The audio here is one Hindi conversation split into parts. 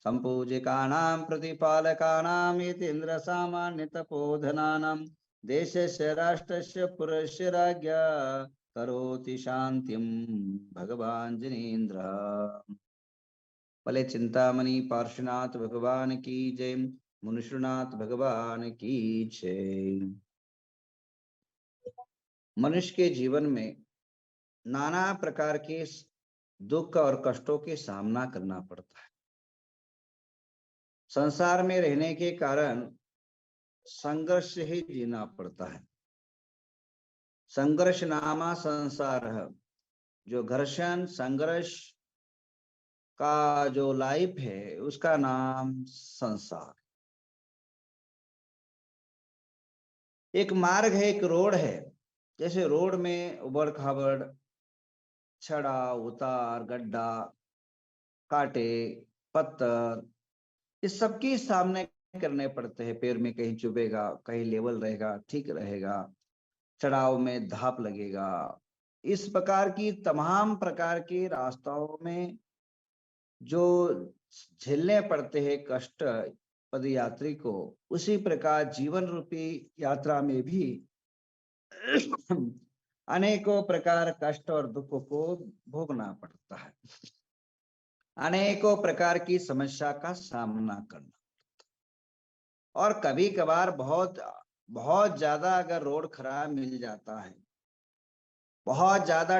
संपूजिकानां प्रतिपालकानां यतीन्द्र सामान्य तपोधनानां देशस्य राष्ट्रस्य पुरस्य राज्ञा करोति शांतिं भगवान जिनेन्द्र। भले चिंतामणि पार्श्वनाथ भगवान की जय। मुनिश्रीनाथ भगवान की जय। मनुष्य के जीवन में नाना प्रकार के दुख और कष्टों के सामना करना पड़ता है। संसार में रहने के कारण संघर्ष से ही जीना पड़ता है। संघर्ष नामा संसार है। जो घर्षण संघर्ष का जो लाइफ है उसका नाम संसार। एक मार्ग है, एक रोड है। जैसे रोड में उबड़ खाबड़, चढ़ा उतार, गड्ढा, कांटे, पत्थर, इस सबके सामने करने पड़ते हैं। पैर में कहीं चुभेगा, कहीं लेवल रहेगा, ठीक रहेगा, चढ़ाव में धाप लगेगा। इस प्रकार की तमाम प्रकार के रास्तों में जो झेलने पड़ते हैं कष्ट पदयात्री को, उसी प्रकार जीवन रूपी यात्रा में भी अनेकों प्रकार कष्ट और दुखों को भोगना पड़ता है। अनेकों प्रकार की समस्या का सामना करना, और कभी कभार बहुत बहुत ज्यादा अगर रोड खराब मिल जाता है, बहुत ज्यादा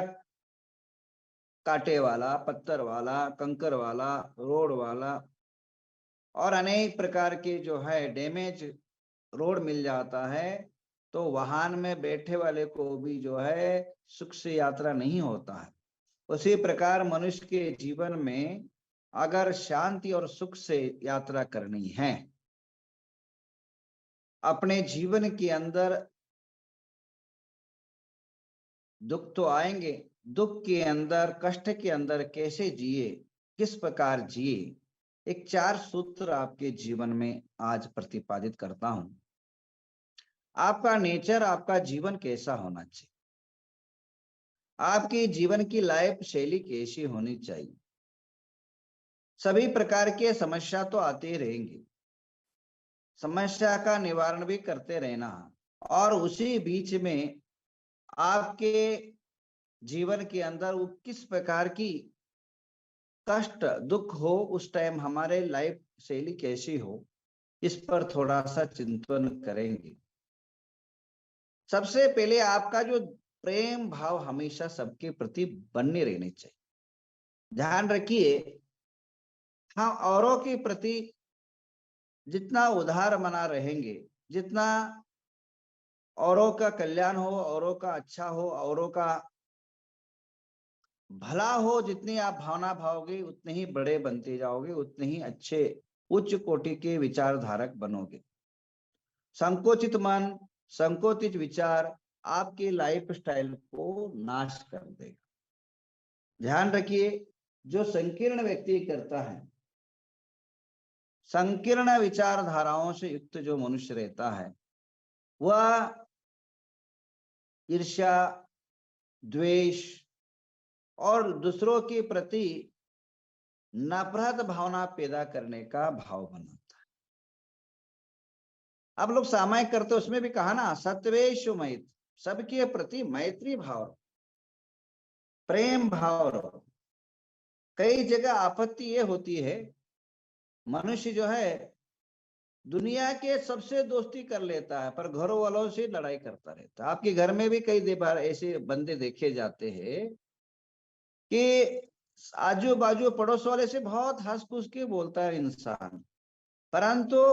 कांटे वाला, पत्थर वाला, कंकर वाला, रोड वाला और अनेक प्रकार के जो है डैमेज रोड मिल जाता है, तो वाहन में बैठे वाले को भी जो है सुख से यात्रा नहीं होता है। उसी प्रकार मनुष्य के जीवन में अगर शांति और सुख से यात्रा करनी है, अपने जीवन के अंदर दुख तो आएंगे, दुख के अंदर, कष्ट के अंदर कैसे जिए, किस प्रकार जिए, एक 4 सूत्र आपके जीवन में आज प्रतिपादित करता हूं। आपका नेचर, आपका जीवन कैसा होना चाहिए, आपकी जीवन की लाइफ शैली कैसी होनी चाहिए। सभी प्रकार के समस्या तो आते ही रहेंगे, समस्या का निवारण भी करते रहना, और उसी बीच में आपके जीवन के अंदर वो किस प्रकार की कष्ट दुख हो, उस टाइम हमारे लाइफ शैली कैसी हो, इस पर थोड़ा सा चिंतन करेंगे। सबसे पहले आपका जो प्रेम भाव हमेशा सबके प्रति बने रहने चाहिए। ध्यान रखिए, हाँ, औरों के प्रति जितना उदार मना रहेंगे, जितना औरों का कल्याण हो, औरों का अच्छा हो, औरों का भला हो, जितनी आप भावना भाओगे उतने ही बड़े बनते जाओगे, उतने ही अच्छे उच्च कोटि के विचारधारक बनोगे। संकोचित मन, संकोचित विचार आपके लाइफ स्टाइल को नाश कर देगा। ध्यान रखिए, जो संकीर्ण व्यक्ति करता है, संकीर्ण विचारधाराओं से युक्त जो मनुष्य रहता है, वह ईर्ष्या, द्वेष और दूसरों के प्रति नफरत भावना पैदा करने का भाव बनाता है। अब लोग सामायिक करते, उसमें भी कहा ना, सत्वेषु मैत्री, सबके प्रति मैत्री भाव, प्रेम भाव रहो। कई जगह आपत्ति ये होती है, मनुष्य जो है दुनिया के सबसे दोस्ती कर लेता है पर घरों वालों से लड़ाई करता रहता है। आपके घर में भी कई बार ऐसे बंदे देखे जाते हैं कि आजू बाजू पड़ोस वाले से बहुत हंस फूस के बोलता है इंसान, परंतु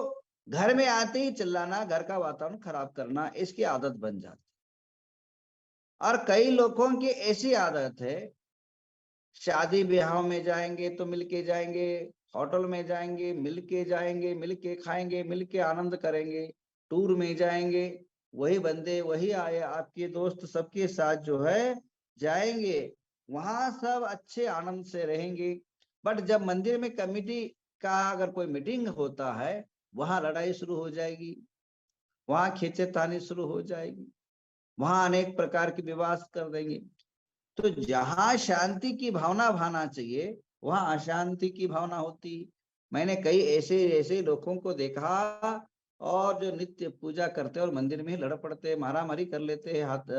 घर में आते ही चिल्लाना, घर का वातावरण खराब करना, इसकी आदत बन जाती। और कई लोगों की ऐसी आदत है, शादी ब्याह में जाएंगे तो मिलके जाएंगे, होटल में जाएंगे मिलके जाएंगे, मिलके खाएंगे, मिलके आनंद करेंगे, टूर में जाएंगे, वही बंदे वही आए आपके दोस्त सबके साथ जो है जाएंगे, वहां सब अच्छे आनंद से रहेंगे। बट जब मंदिर में कमिटी का अगर कोई मीटिंग होता है, वहां लड़ाई शुरू हो जाएगी, वहां खींचेतानी शुरू हो जाएगी, वहां अनेक प्रकार के विवाद कर देंगे। तो जहां शांति की भावना भाना चाहिए, वहां अशांति की भावना होती। मैंने कई ऐसे ऐसे लोगों को देखा और जो नित्य पूजा करते और मंदिर में ही लड़ पड़ते, मारामारी कर लेते, हाथ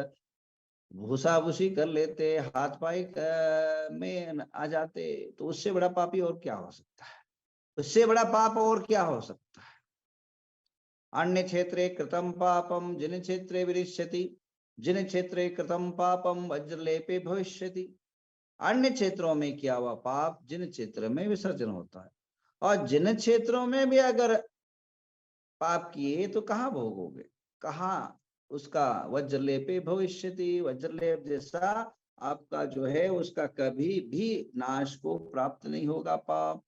भूसा भूसी कर लेते, हाथ पाई में आ जाते। तो उससे बड़ा पापी और क्या हो सकता है? उससे बड़ा पाप और क्या हो सकता है? अन्य क्षेत्रे कृतं पापम जिन क्षेत्रे विरिष्यति, जिन क्षेत्रे कृतं पापम वज्रलेपे भविष्यति। अन्य क्षेत्रों में किया हुआ पाप जिन क्षेत्र में विसर्जन होता है, और जिन क्षेत्रों में भी अगर पाप किए तो कहाँ भोगोगे, कहाँ उसका वज्रलेपे भविष्यति, वज्रलेप जैसा आपका जो है उसका कभी भी नाश को प्राप्त नहीं होगा पाप।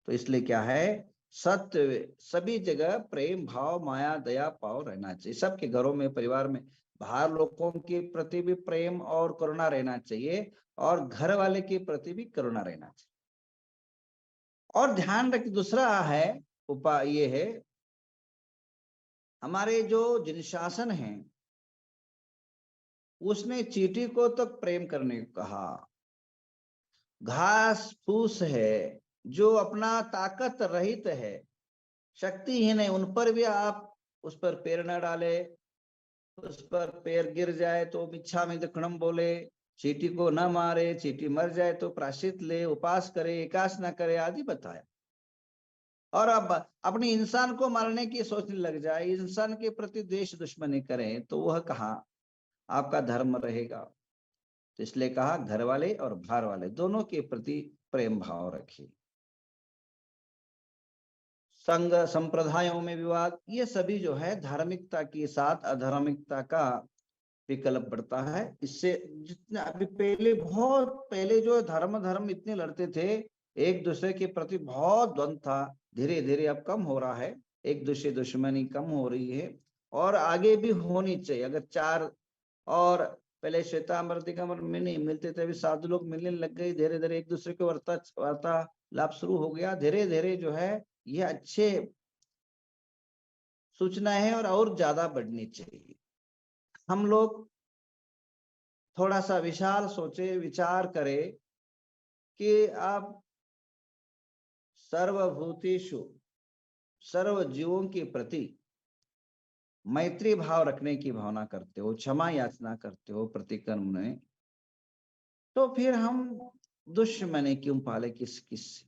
तो इसलिए क्या है, सत्य सभी जगह प्रेम भाव माया दया पाव रहना चाहिए। सबके घरों में परिवार में बाहर लोगों के प्रति भी प्रेम और करुणा रहना चाहिए, और घर वाले के प्रति भी करुणा रहना चाहिए। और ध्यान रख, दूसरा है उपाय ये है, हमारे जो जिन शासन है उसने चींटी को तो प्रेम करने को कहा, घास फूस है जो अपना ताकत रहित है, शक्तिहीन है, उन पर भी आप उस पर पैर न डाले, उस पर पैर गिर जाए तो मिच्छामि दुक्कडम बोले, चींटी को न मारे, चींटी मर जाए तो प्रायश्चित ले, उपास करे, एकास न करे आदि बताया। और अब अपने इंसान को मारने की सोचने लग जाए, इंसान के प्रति द्वेष दुश्मनी करें, तो वह कहाँ आपका धर्म रहेगा। तो इसलिए कहा घर वाले और बाहर वाले दोनों के प्रति प्रेम भाव रखिए। संघ संप्रदायों में विवाद, ये सभी जो है धार्मिकता के साथ अधार्मिकता का विकल्प बढ़ता है। इससे जितना अभी पहले, बहुत पहले जो धर्म धर्म इतने लड़ते थे, एक दूसरे के प्रति बहुत द्वंद था, धीरे धीरे अब कम हो रहा है, एक दूसरे दुश्मनी कम हो रही है, और आगे भी होनी चाहिए। अगर चार, और पहले श्वेतांबर दिगंबर में नहीं मिलते थे, अभी साधु लोग मिलने लग गए, धीरे धीरे एक दूसरे के वार्तालाप शुरू हो गया, धीरे धीरे जो है ये अच्छे सूचना है और ज्यादा बढ़नी चाहिए। हम लोग थोड़ा सा विशाल सोचे, विचार करें कि आप सर्वभूतेषु सर्व जीवों के प्रति मैत्री भाव रखने की भावना करते हो, क्षमा याचना करते हो प्रतिकर्म में, तो फिर हम दुश्मनी क्यों पाले किस किस से?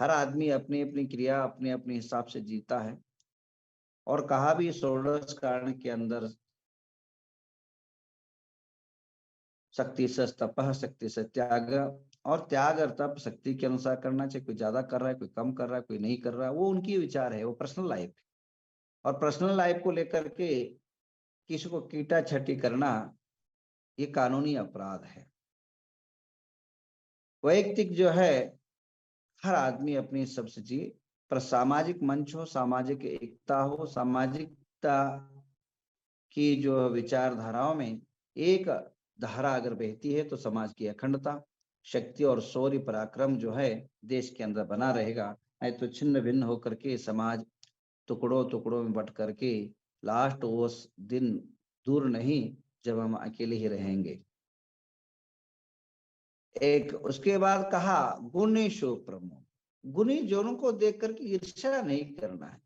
हर आदमी अपनी अपनी क्रिया अपने अपने हिसाब से जीता है। और कहा भी षोडश कारण के अंदर, शक्ति से तपः, शक्ति से त्याग, और त्याग और तप शक्ति के अनुसार करना चाहिए। कोई ज्यादा कर रहा है, कोई कम कर रहा है, कोई नहीं कर रहा है, वो उनकी विचार है, वो पर्सनल लाइफ है। और पर्सनल लाइफ को लेकर के किसी को कीटा छटी करना ये कानूनी अपराध है। वैयक्तिक जो है हर आदमी अपनी सबसे जी, पर सामाजिक मंच हो, सामाजिक एकता हो, सामाजिकता की जो विचारधाराओं में एक धारा अगर बहती है तो समाज की अखंडता, शक्ति और शौर्य पराक्रम जो है देश के अंदर बना रहेगा। नहीं तो छिन्न भिन्न होकर के समाज टुकड़ों टुकड़ों में बट करके लास्ट वो दिन दूर नहीं जब हम अकेले ही रहेंगे। एक उसके बाद कहा गुणेशो प्रमो, गुणी जनों को देख करके ईर्ष्या नहीं करना है,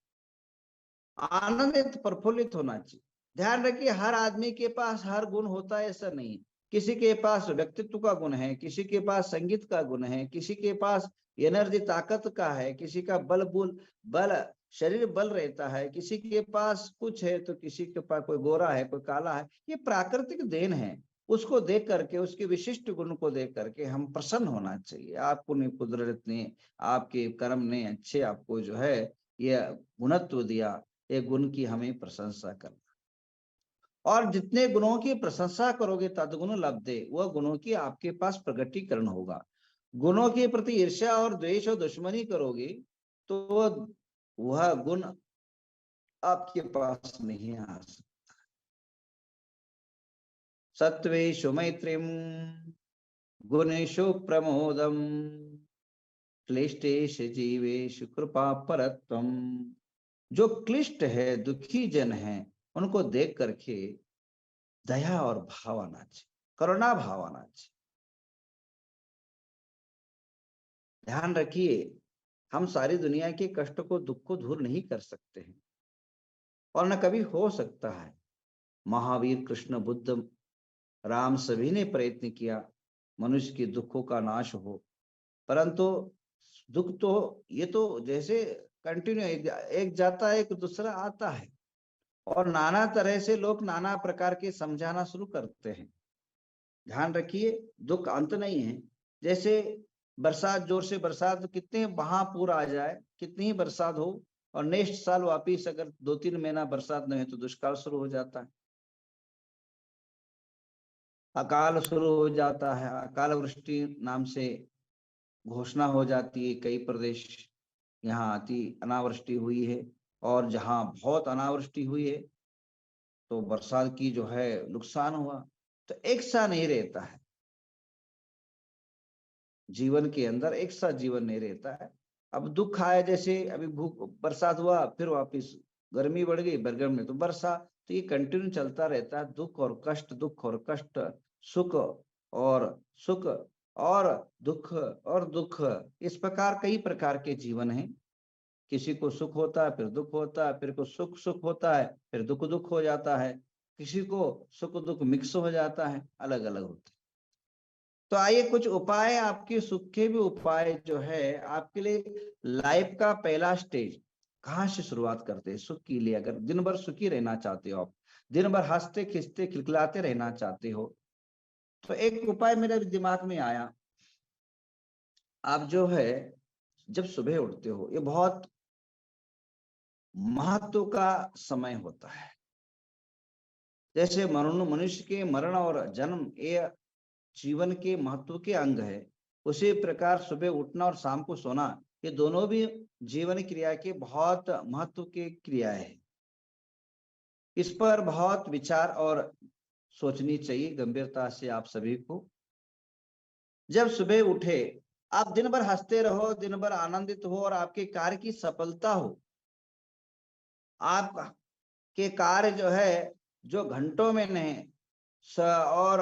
आनंदित प्रफुल्लित होना चाहिए। ध्यान रखिए, हर आदमी के पास हर गुण होता है ऐसा नहीं। किसी के पास व्यक्तित्व का गुण है, किसी के पास संगीत का गुण है, किसी के पास एनर्जी ताकत का है, किसी का बल शरीर बल रहता है, किसी के पास कुछ है तो किसी के पास कोई गोरा है, कोई काला है। ये प्राकृतिक देन है। उसको देख करके, उसके विशिष्ट गुण को देख करके हम प्रसन्न होना चाहिए। आपको ने कुदरत ने, आपके कर्म ने अच्छे आपको जो है ये गुणत्व दिया, ये गुण की हमें प्रशंसा करना। और जितने गुणों की प्रशंसा करोगे तदगुण लब्धे, वह गुणों की आपके पास प्रगटीकरण होगा। गुणों के प्रति ईर्ष्या और द्वेष और दुश्मनी करोगे तो वह गुण आपके पास नहीं आ सकता। सत्वेषु मैत्रीम गुणेषु प्रमोदम क्लिष्टेषु जीवेषु कृपा परत्वम। जो क्लिष्ट है, दुखी जन है, उनको देख करके दया और भाव आना चाहिए, करुणा भाव आना चाहिए। ध्यान रखिए, हम सारी दुनिया के कष्ट को, दुख को दूर नहीं कर सकते हैं और न कभी हो सकता है। महावीर, कृष्ण, बुद्ध, राम सभी ने प्रयत्न किया मनुष्य के दुखों का नाश हो, परंतु दुख तो ये तो जैसे कंटिन्यू एक जाता है एक दूसरा आता है और नाना तरह से लोग नाना प्रकार के समझाना शुरू करते हैं। ध्यान रखिए, दुख अंत नहीं है। जैसे बरसात, जोर से बरसात, कितने महापूर आ जाए, कितनी ही बरसात हो और नेक्स्ट साल वापिस अगर 2-3 महीना बरसात नहीं है तो दुष्काल शुरू हो जाता है, अकाल शुरू हो जाता है, अकाल वृष्टि नाम से घोषणा हो जाती है। कई प्रदेश यहाँ अति अनावृष्टि हुई है और जहाँ बहुत अनावृष्टि हुई है तो बरसात की जो है नुकसान हुआ। तो एक सा नहीं रहता है जीवन के अंदर, एक साथ जीवन नहीं रहता है। अब दुख आया, जैसे अभी भूख, बरसात हुआ, फिर वापिस गर्मी बढ़ गई, बरगम में तो बरसात, तो ये कंटिन्यू चलता रहता है। दुख और कष्ट, दुख और कष्ट, सुख और सुख और दुख और दुख, इस प्रकार कई प्रकार के जीवन हैं। किसी को सुख होता है, फिर दुख होता है, फिर को सुख सुख होता है, फिर दुख दुख हो जाता है, किसी को सुख दुख मिक्स हो जाता है, अलग अलग होते हैं। तो आइए कुछ उपाय, आपके सुख के भी उपाय जो है आपके लिए। लाइफ का पहला स्टेज कहाँ से शुरुआत करते हैं सुख के लिए? अगर दिन भर सुखी रहना चाहते हो आप, दिन भर हंसते खिंचते खिलखिलाते रहना चाहते हो, तो एक उपाय मेरे दिमाग में आया। आप जो है जब सुबह उठते हो, ये बहुत महत्व का समय होता है। जैसे मनुष्य के मरण और जन्म ये जीवन के महत्व के अंग है, उसी प्रकार सुबह उठना और शाम को सोना, ये दोनों भी जीवन क्रिया के बहुत महत्व के क्रियाएं हैं। इस पर बहुत विचार और सोचनी चाहिए गंभीरता से आप सभी को। जब सुबह उठे, आप दिन भर हंसते रहो, दिन भर आनंदित हो और आपके कार्य की सफलता हो। आप के कार्य जो है, जो घंटों में नहीं और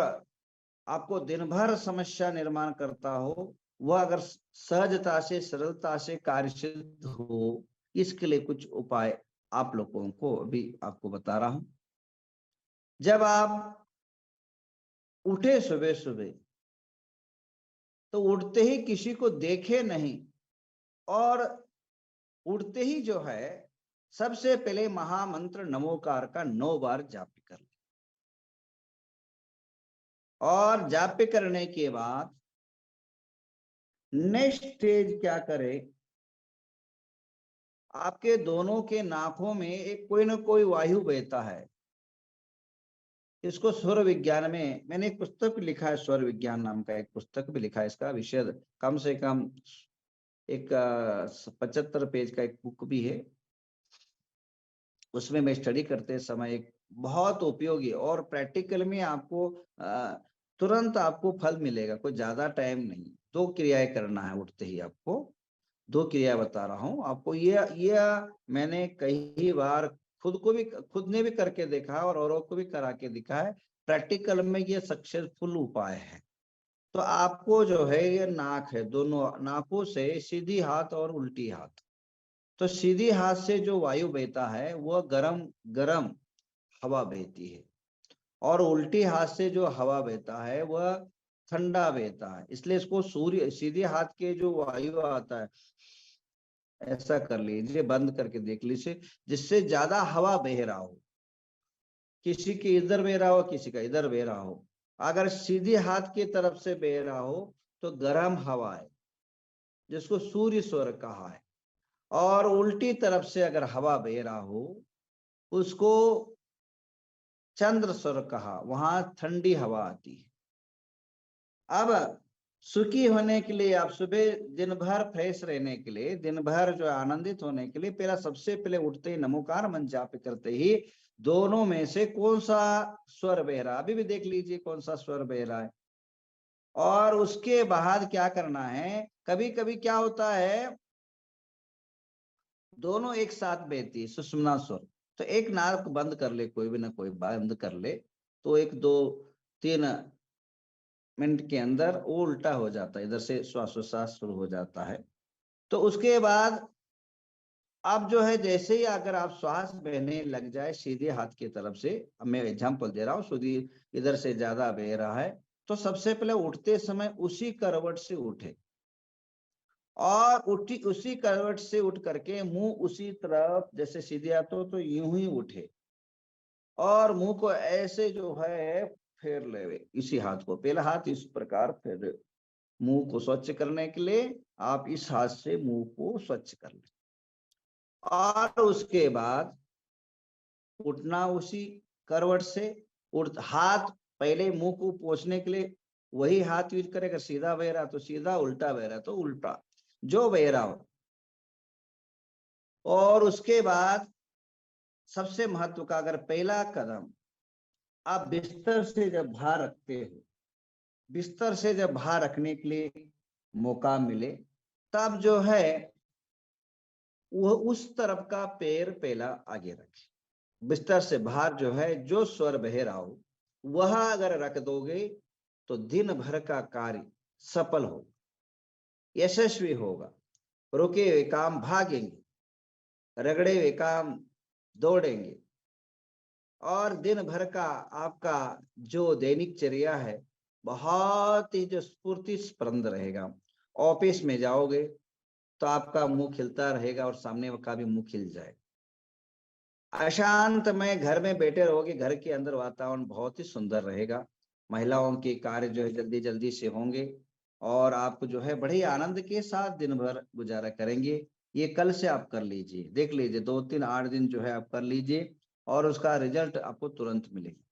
आपको दिन भर समस्या निर्माण करता हो, वह अगर सहजता से, सरलता से कार्य सिद्ध हो, इसके लिए कुछ उपाय आप लोगों को अभी आपको बता रहा हूं। जब आप उठे सुबह सुबह, तो उठते ही किसी को देखे नहीं और उठते ही जो है सबसे पहले महामंत्र नमोकार का 9 बार जाप कर ले। और जाप करने के बाद नेक्स्ट स्टेज क्या करे, आपके दोनों के नाकों में एक कोई ना कोई वायु बहता है। इसको स्वर विज्ञान में मैंने एक पुस्तक लिखा है, स्वर विज्ञान नाम का एक पुस्तक भी लिखा है। इसका विषय कम से कम एक 75 पेज का एक बुक भी है। उसमें मैं स्टडी करते समय एक बहुत उपयोगी और प्रैक्टिकल में आपको तुरंत आपको फल मिलेगा, कोई ज्यादा टाइम नहीं। 2 क्रियाएं करना है उठते ही आपको, 2 क्रिया बता रहा हूं आपको। ये मैंने कई बार खुद ने भी करके देखा और औरों को भी करा के दिखा है। प्रैक्टिकल में ये सक्सेसफुल उपाय है। तो आपको जो है, ये नाक है, दोनों नाकों से सीधी हाथ और उल्टी हाथ। तो सीधी हाथ से जो वायु बहता है वह गरम गरम हवा बहती है और उल्टी हाथ से जो हवा बहता है वह ठंडा बहता है। इसलिए इसको सूर्य, सीधे हाथ के जो वायु आता है, ऐसा कर लीजिए, बंद करके देख लीजिए, जिससे ज्यादा हवा बह रहा हो। किसी के इधर बह रहा हो, किसी का इधर बह रहा हो। अगर सीधे हाथ की तरफ से बह रहा हो तो गर्म हवा है, जिसको सूर्य स्वर कहा है। और उल्टी तरफ से अगर हवा बह रहा हो, उसको चंद्र स्वर कहा, वहां ठंडी हवा आती है। अब सुखी होने के लिए, आप सुबह दिन भर फ्रेश रहने के लिए, दिन भर जो आनंदित होने के लिए, पहला सबसे पहले उठते ही नमोकार मंत्र जाप करते ही दोनों में से कौन सा स्वर बह रहा है, अभी भी देख लीजिए कौन सा स्वर बह रहा है। और उसके बाद क्या करना है, कभी कभी क्या होता है दोनों एक साथ बहती है, सुषुम्ना स्वर। तो एक नाक बंद कर ले, कोई भी ना कोई बंद कर ले, तो 1-2-3 मिनट के अंदर वो उल्टा हो जाता है, इधर से श्वासोच्छ्वास शुरू हो जाता है। तो उसके बाद अब जो है, जैसे ही अगर आप श्वास बहने लग जाए सीधे हाथ की तरफ से, अब मैं एग्जाम्पल दे रहा हूँ, सीधी इधर से ज्यादा बह रहा है, तो सबसे पहले उठते समय उसी करवट से उठे, और उठी उसी करवट से उठ करके मुंह उसी तरफ, जैसे सीधे हाथ हो तो यूं ही उठे, और मुंह को ऐसे जो है फेर ले, इसी हाथ को, पहला हाथ इस प्रकार फेर, मुंह को स्वच्छ करने के लिए आप इस हाथ से मुंह को स्वच्छ कर लें। और उसके बाद उठना उसी करवट से, उठ हाथ पहले मुंह को पोंछने के लिए वही हाथ यूज करेगा, सीधा बह रहा तो सीधा, उल्टा बह रहा तो उल्टा, जो बह रहा हो। और उसके बाद सबसे महत्व का, अगर पहला कदम आप बिस्तर से जब बाहर रखते हो, बिस्तर से जब बाहर रखने के लिए मौका मिले, तब जो है वह उस तरफ का पैर पहला आगे रखे। बिस्तर से बाहर जो है जो स्वर बह रहा हो वह अगर रख दोगे तो दिन भर का कार्य सफल हो, यशस्वी होगा। रुके हुए काम भागेंगे, रगड़े हुए काम दौड़ेंगे, और दिन भर का आपका जो दैनिक चर्या है बहुत ही जो स्फूर्ति स्पंद रहेगा। ऑफिस में जाओगे तो आपका मुंह खिलता रहेगा और सामने का भी मुंह खिल जाएगा। अशांत में घर में बैठे रहोगे, घर के अंदर वातावरण बहुत ही सुंदर रहेगा, महिलाओं के कार्य जो है जल्दी जल्दी से होंगे, और आप जो है बड़े आनंद के साथ दिन भर गुजारा करेंगे। ये कल से आप कर लीजिए, देख लीजिए, 2 3 8 दिन जो है आप कर लीजिए, और उसका रिजल्ट आपको तुरंत मिलेगा।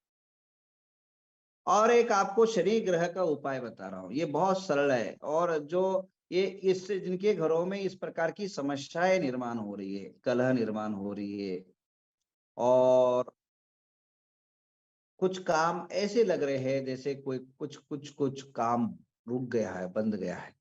और एक आपको शनि ग्रह का उपाय बता रहा हूँ, ये बहुत सरल है, और जो ये इससे जिनके घरों में इस प्रकार की समस्याएं निर्माण हो रही है, कलह निर्माण हो रही है, और कुछ काम ऐसे लग रहे हैं जैसे कोई कुछ कुछ कुछ काम रुक गया है, बंद गया है,